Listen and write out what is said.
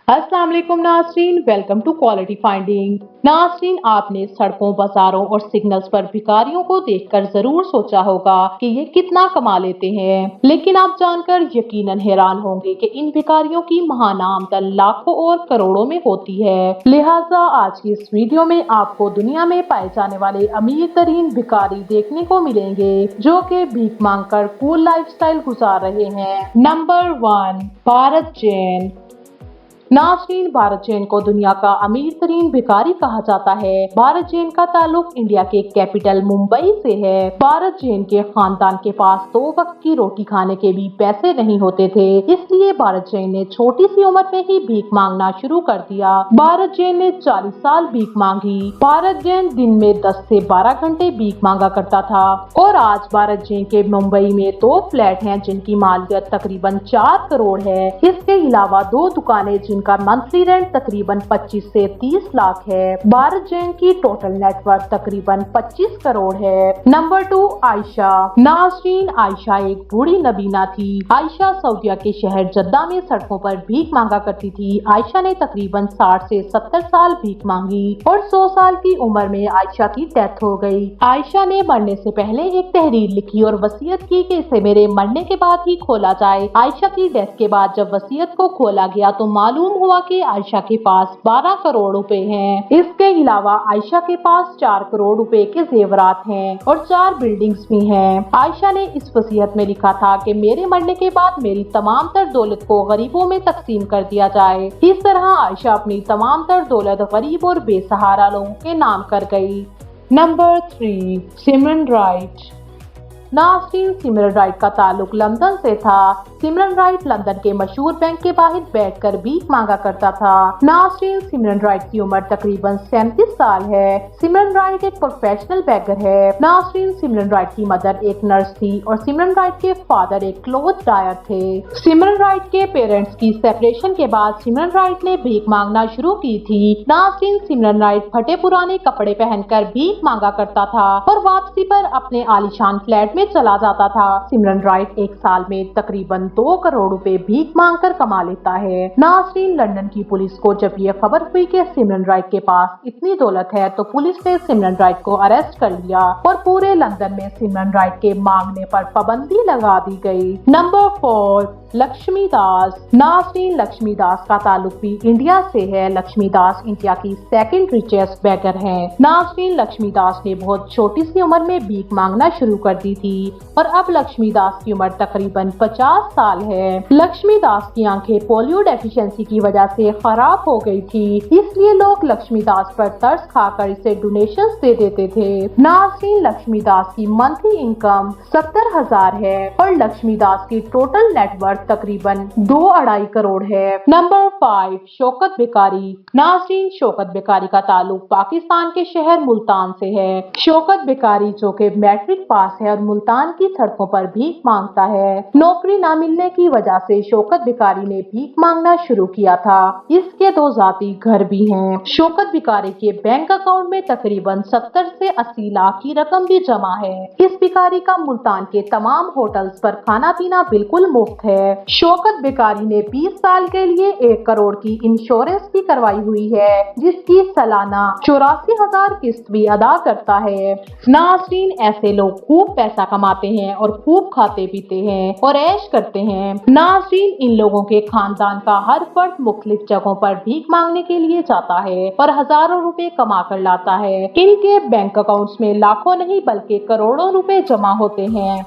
अस्सलाम वालेकुम नाज़रीन, वेलकम टू क्वालिटी फाइंडिंग। नाज़रीन, आपने सड़कों, बाजारों और सिग्नल्स पर भिखारियों को देखकर जरूर सोचा होगा कि ये कितना कमा लेते हैं, लेकिन आप जानकर यकीनन हैरान होंगे कि इन भिखारियों की महाना आमदन लाखों और करोड़ों में होती है। लिहाजा आज की इस वीडियो में आपको दुनिया में पाए जाने वाले अमीर तरीन भिखारी देखने को मिलेंगे जो कि भीख मांगकर कूल लाइफस्टाइल गुजार रहे हैं। नंबर 1, भारत जैन। नाज़रीन, भारत जैन को दुनिया का अमीर तरीन भिखारी कहा जाता है। भारत जैन का ताल्लुक इंडिया के कैपिटल मुंबई से है। भारत जैन के खानदान के पास 2 वक्त की रोटी खाने के भी पैसे नहीं होते थे, इसलिए भारत जैन ने छोटी सी उम्र में ही भीख मांगना शुरू कर दिया। भारत जैन ने 40 साल भीख मांगी। भारत जैन दिन में 10 से 12 घंटे भीख मांगा करता था और आज भारत जैन के मुंबई में 2 फ्लैट हैं जिनकी मालियत तकरीबन 4 करोड़ है। इसके अलावा 2 दुकानें जिनका मंथली रेंट तकरीबन 25 से 30 लाख है। भारत जैन की टोटल नेटवर्थ तकरीबन 25 करोड़ है। नंबर 2, आयशा। नाज़रीन, आयशा एक बूढ़ी नबीना थी। आयशा सऊदिया के शहर जद्दा में सड़कों पर भीख मांगा करती थी। आयशा ने तकरीबन 60 से 70 साल भीख मांगी और 100 साल की उम्र में आयशा की डेथ हो गई। आयशा ने मरने से पहले एक तहरीर लिखी और वसीयत की कि इसे मेरे मरने के बाद ही खोला जाए। आयशा की डेथ के बाद जब वसीयत को खोला गया तो मालूम हुआ कि आयशा के पास 12 करोड़ रुपए हैं। इसके अलावा आयशा के पास 4 करोड़ रुपए के जेवरात हैं और 4 बिल्डिंग्स भी हैं। आयशा ने इस वसीयत में लिखा था कि मेरे मरने के बाद मेरी तमाम तर दौलत को गरीबों में तकसीम कर दिया जाए। इस तरह आयशा अपनी तमाम तर दौलत गरीब और बेसहारा लोगों के नाम कर गई। नंबर 3, सिमरन राइट। नाज़रीन, सिमरन राइट का ताल्लुक लंदन से था। सिमरन राइट लंदन के मशहूर बैंक के बाहर बैठकर भीख मांगा करता था। नाज़रीन, सिमरन राइट की उम्र तकरीबन 37 साल है। सिमरन राइट एक प्रोफेशनल बैगर है। नाज़रीन, सिमरन राइट की मदर एक नर्स थी और सिमरन राइट के फादर एक क्लोथ डायर थे। सिमरन राइट के पेरेंट्स की सेपरेशन के बाद सिमरन राइट ने भीख मांगना शुरू की थी। नाज़रीन, सिमरन राइट फटे पुराने कपड़े पहनकर भीख मांगा करता था और वापसी पर अपने आलीशान फ्लैट में चला जाता था। सिमरन राइट एक साल में तकरीबन 2 करोड़ रुपए भीख मांगकर कमा लेता है। नाज़रीन, लंदन की पुलिस को जब ये खबर हुई कि सिमरन राइट के पास इतनी दौलत है तो पुलिस ने सिमरन राइट को अरेस्ट कर लिया और पूरे लंदन में सिमरन राइट के मांगने पर पाबंदी लगा दी गई। नंबर 4, लक्ष्मी दास। नाज़रीन, लक्ष्मी दास का ताल्लुक भी इंडिया से है। लक्ष्मी दास इंडिया की सेकंड रिचेस्ट बैगर हैं। नाज़रीन, लक्ष्मी दास ने बहुत छोटी सी उम्र में भीख मांगना शुरू कर दी थी और अब लक्ष्मी दास की उम्र तकरीबन 50 साल है। लक्ष्मी दास की आंखें पोलियो डेफिशिएंसी की वजह से खराब हो गई थी, इसलिए लोग लक्ष्मी दास पर तरस खाकर इसे डोनेशंस दे देते थे। नाज़रीन, लक्ष्मी दास की मंथली इनकम 70,000 है और लक्ष्मी दास की टोटल नेटवर्थ तकरीबन 2-2.5 करोड़ है। नंबर 5, शौकत बेकारी। नाज़रीन, शौकत बेकारी का ताल्लुक पाकिस्तान के शहर मुल्तान से है। शौकत बेकारी जो कि मैट्रिक पास है और मुल्तान की सड़कों पर भीख मांगता है। नौकरी न मिलने की वजह से शौकत बेकारी ने भीख मांगना शुरू किया था। इसके 2 जाती घर भी हैं। शौकत बेकारी के बैंक अकाउंट में तकरीबन 70 से 80 लाख की रकम भी जमा है। इस बेकारी का मुल्तान के तमाम होटल्स पर खाना पीना बिल्कुल मुफ्त है। शौकत बेकारी ने 20 साल के लिए 1 करोड़ की इंश्योरेंस भी करवाई हुई है जिसकी सालाना 84,000 किस्त भी अदा करता है। नाज़रीन, ऐसे लोग खूब पैसा कमाते हैं और खूब खाते पीते हैं और ऐश करते हैं। नाज़रीन, इन लोगों के खानदान का हर फर्द मुख्तलिफ जगहों पर भीख मांगने के लिए जाता है और हजारों रुपए कमा कर लाता है। इनके बैंक अकाउंट्स में लाखों नहीं बल्कि करोड़ों रुपए जमा होते हैं।